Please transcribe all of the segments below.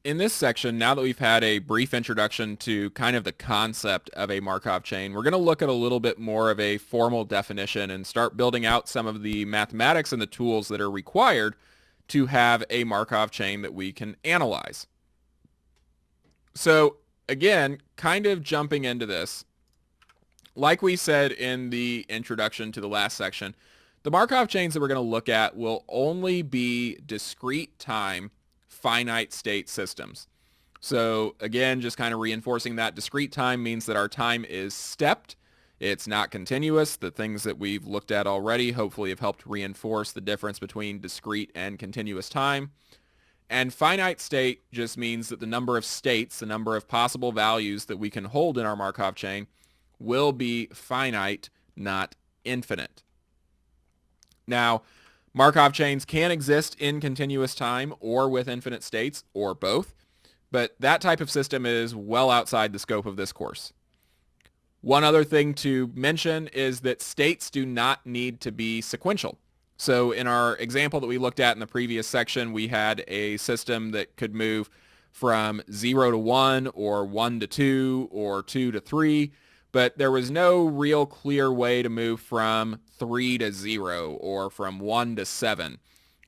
in this section, now that we've had a brief introduction to kind of the concept of a Markov chain, we're going to look at a little bit more of a formal definition and start building out some of the mathematics and the tools that are required to have a Markov chain that we can analyze. So again, kind of jumping into this, like we said in the introduction to the last section, the Markov chains that we're going to look at will only be discrete time finite state systems. So again, just kind of reinforcing that discrete time means that our time is stepped. It's not continuous. The things that we've looked at already hopefully have helped reinforce the difference between discrete and continuous time. And finite state just means that the number of states, the number of possible values that we can hold in our Markov chain will be finite, not infinite. Now, Markov chains can exist in continuous time or with infinite states or both, but that type of system is well outside the scope of this course. One other thing to mention is that states do not need to be sequential. So in our example that we looked at in the previous section, we had a system that could move from 0 to 1 or 1 to 2 or 2 to 3, but there was no real clear way to move from 3 to 0 or from 1 to 7.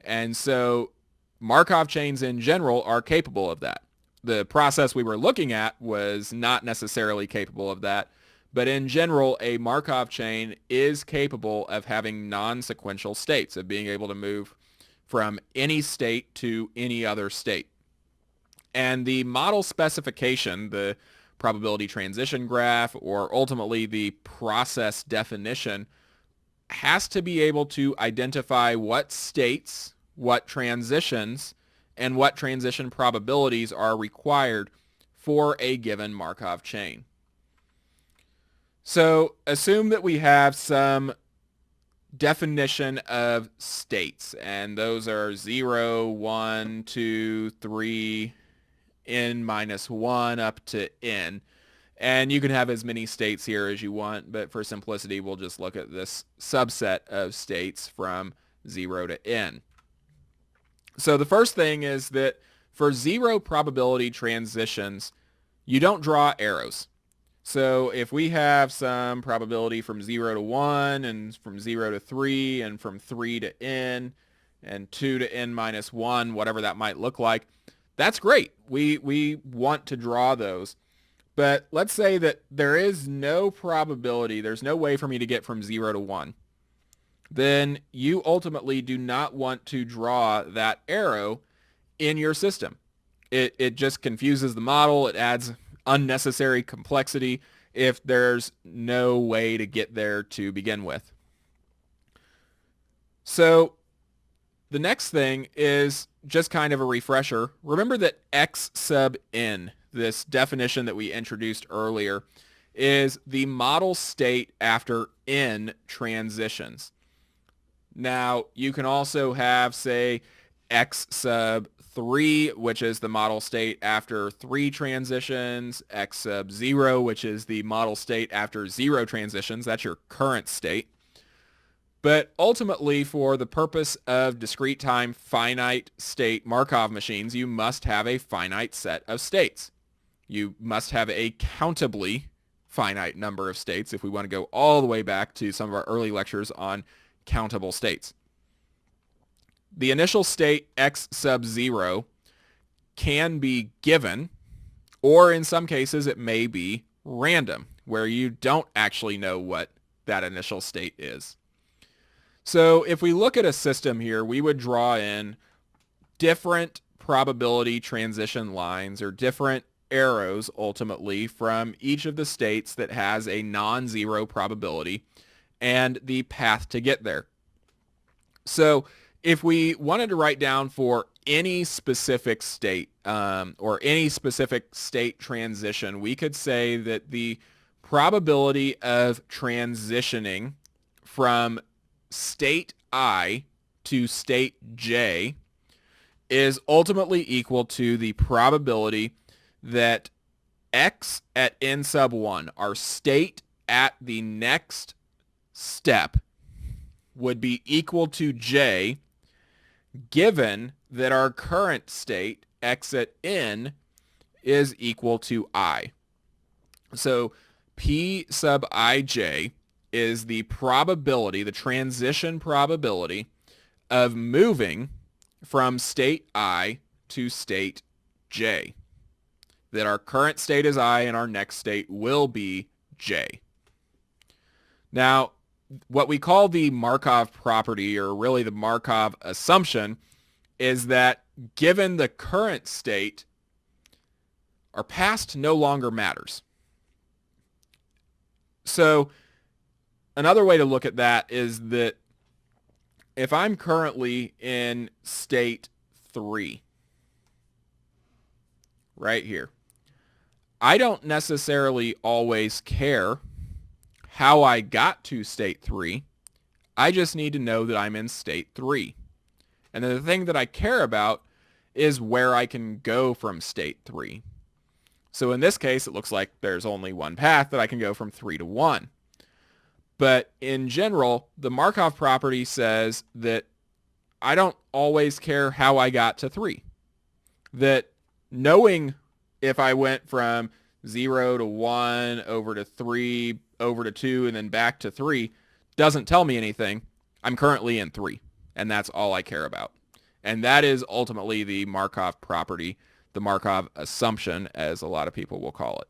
And so Markov chains in general are capable of that. The process we were looking at was not necessarily capable of that, but in general, a Markov chain is capable of having non-sequential states, of being able to move from any state to any other state. And the model specification, the probability transition graph, or ultimately the process definition, has to be able to identify what states, what transitions, and what transition probabilities are required for a given Markov chain. So assume that we have some definition of states, and those are 0, 1, 2, 3, n minus 1 up to n. And you can have as many states here as you want, but for simplicity, we'll just look at this subset of states from 0 to n. So the first thing is that for 0 probability transitions, you don't draw arrows. So if we have some probability from 0 to 1 and from 0 to 3 and from 3 to n and 2 to n minus 1, whatever that might look like, that's great. We want to draw those. But let's say that there is no probability, there's no way for me to get from 0 to 1. Then you ultimately do not want to draw that arrow in your system. It just confuses the model. It adds unnecessary complexity if there's no way to get there to begin with. So the next thing is just kind of a refresher. Remember that x sub n, this definition that we introduced earlier, is the model state after n transitions. Now, you can also have, say, x sub 3, which is the model state after 3 transitions, x sub 0, which is the model state after 0 transitions. That's your current state. But ultimately, for the purpose of discrete time finite state Markov machines, you must have a finite set of states. You must have a countably finite number of states if we want to go all the way back to some of our early lectures on countable states. The initial state x sub 0 can be given, or in some cases it may be random, where you don't actually know what that initial state is. So if we look at a system here, we would draw in different probability transition lines or different arrows ultimately from each of the states that has a non-zero probability and the path to get there. So if we wanted to write down for any specific state or any specific state transition, we could say that the probability of transitioning from state I to state J is ultimately equal to the probability that x at n sub 1, our state at the next step, would be equal to J given that our current state exit in is equal to I. So P sub ij is the probability, the transition probability of moving from state I to state j. That our current state is I and our next state will be j. Now, what we call the Markov property, or really the Markov assumption, is that given the current state, our past no longer matters. So another way to look at that is that if I'm currently in state 3, right here, I don't necessarily always care how I got to state 3. I just need to know that I'm in state 3. And then the thing that I care about is where I can go from state 3. So in this case, it looks like there's only one path that I can go from 3 to 1. But in general, the Markov property says that I don't always care how I got to 3. That knowing if I went from 0 to 1 over to 3 over to 2 and then back to 3 doesn't tell me anything. I'm currently in 3, and that's all I care about. And that is ultimately the Markov property, the Markov assumption, as a lot of people will call it.